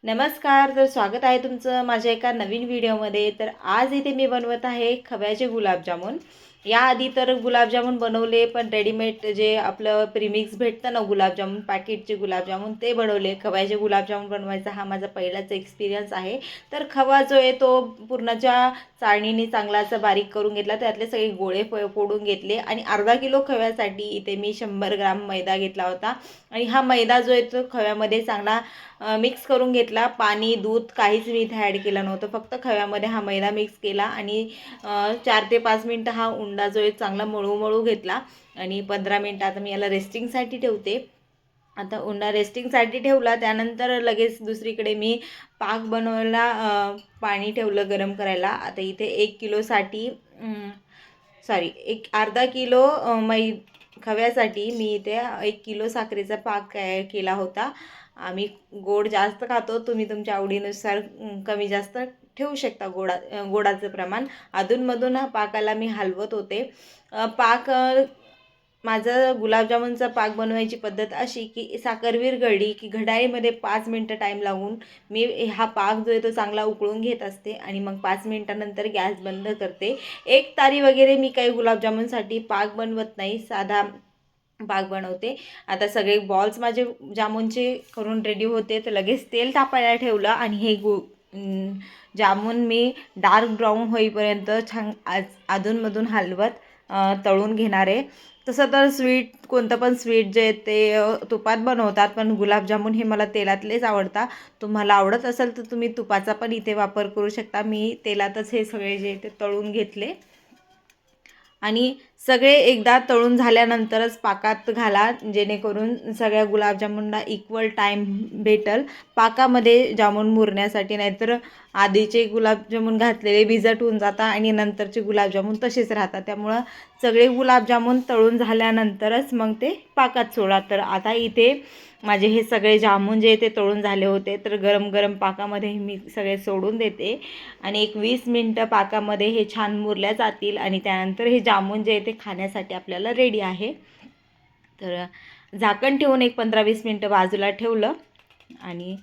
नमस्कार, तर स्वागत आहे तुमचं माझ्या एका नवीन व्हिडिओमध्ये. तर आज इथे मी बनवत आहे खव्याचे गुलाबजामुन. याआधी तर गुलाबजामुन बनवले, पण रेडीमेड जे आपलं प्रीमिक्स भेटतं ना गुलाबजामुन, पॅकेटचे गुलाबजामुन ते बनवले. खव्याचे गुलाबजामुन बनवायचा हा माझा पहिलाच एक्सपिरियन्स आहे. तर खवा जो आहे तो पूर्णच्या चाळणीने चांगला असा बारीक करून घेतला. त्यातले सगळे गोळे फोडून घेतले आणि अर्धा किलो खव्यासाठी इथे मी 100 ग्राम मैदा घेतला होता. आणि हा मैदा जो आहे तो खव्यामध्ये चांगला मिक्स करून घेतला. पाणी दूध काहीच मी इथे ॲड केलं नव्हतं, फक्त खव्यामध्ये हा मैदा मिक्स केला आणि 4 ते 5 मिनटं हा उंडा जो आहे चांगला मळू मळू घेतला. आणि 15 मिनटं आता मी याला रेस्टिंगसाठी ठेवते. आता उंडा रेस्टिंगसाठी ठेवला, त्यानंतर लगेच दुसरीकडे मी पाक बनवायला पाणी ठेवलं गरम करायला. आता इथे 1 किलोसाठी सॉरी एक अर्धा किलो खव्यासाठी मी इथे 1 किलो साखरेचा पाक केला होता. आम्ही गोड जास्त खातो, तुम्ही तुमच्या आवडीनुसार कमी जास्त ठेवू शकता गोडाचं प्रमाण. अधूनमधून पाकाला मी हलवत होते. पाक माझं गुलाबजामुनचा पाक बनवायची पद्धत अशी की साखर विरघळली की घड्याळीमध्ये 5 मिनटं टाईम लावून मी हा पाक जो आहे तो चांगला उकळून घेत असते आणि मग 5 मिनटानंतर गॅस बंद करते. एक तारी वगैरे मी काही गुलाबजामुनसाठी पाक बनवत नाही, साधा पाक बनवते. आता सगळे बॉल्स माझे जामुनचे करून रेडी होते, तर लगेच तेल तापायला ठेवलं आणि हे जामुन मी डार्क ब्राऊन होईपर्यंत छान अधूनमधून हलवत तळून घेणार आहे. तसं तर कोणतं पण स्वीट जे ते तुपात बनवतात, पण गुलाबजामुन हे मला तेलातलेच आवडतात. तुम्हाला आवडत असेल तर तुम्ही तुपाचा पण इथे वापर करू शकता. मी तेलातच हे सगळे जे ते तळून घेतले आणि सगळे एकदा तळून झाल्यानंतरच पाकात घाला, जेणेकरून सगळ्या गुलाबजामुनला इक्वल टाईम भेटेल पाकामध्ये जामून मुरण्यासाठी. नाहीतर आधीचे गुलाबजामुन घातलेले भिजट होऊन जातात आणि नंतरचे गुलाबजामुन तसेच राहतात. त्यामुळं सगळे गुलाबजामुन तळून झाल्यानंतरच मग ते पाकात सोडा. तर आता इथे माझे हे सगळे जामून जे ते तळून झाले होते, तर गरम गरम पाकामध्ये मी सगळे सोडून देते आणि एक 20 मिनटं पाकामध्ये हे छान मुरल्या जातील आणि त्यानंतर हे जामून जे आहे ते खाण्यासाठी आपल्याला रेडी आहे. तर झाकण ठेवून एक 15-20 मिनटं बाजूला ठेवलं आणि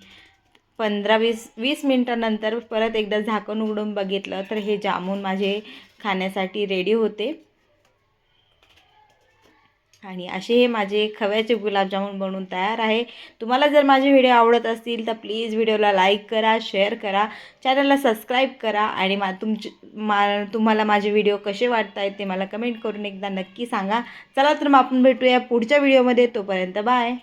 15-20 मिनटानंतर परत एकदा झाकण उघडून बघितलं, तर हे जामून माझे खाण्यासाठी रेडी होते. आणि असे हे माझे खव्याचे गुलाबजामुन बनवून तयार आहे. तुम्हाला जर माझे व्हिडिओ आवडत असतील तर प्लीज व्हिडिओला लाईक करा, शेअर करा, चॅनलला सबस्क्राईब करा आणि तुम्हाला माझे व्हिडिओ कसे वाटत आहेत ते मला कमेंट करून एकदा नक्की सांगा. चला तर मग आपण भेटूया पुढच्या व्हिडिओमध्ये. तोपर्यंत बाय.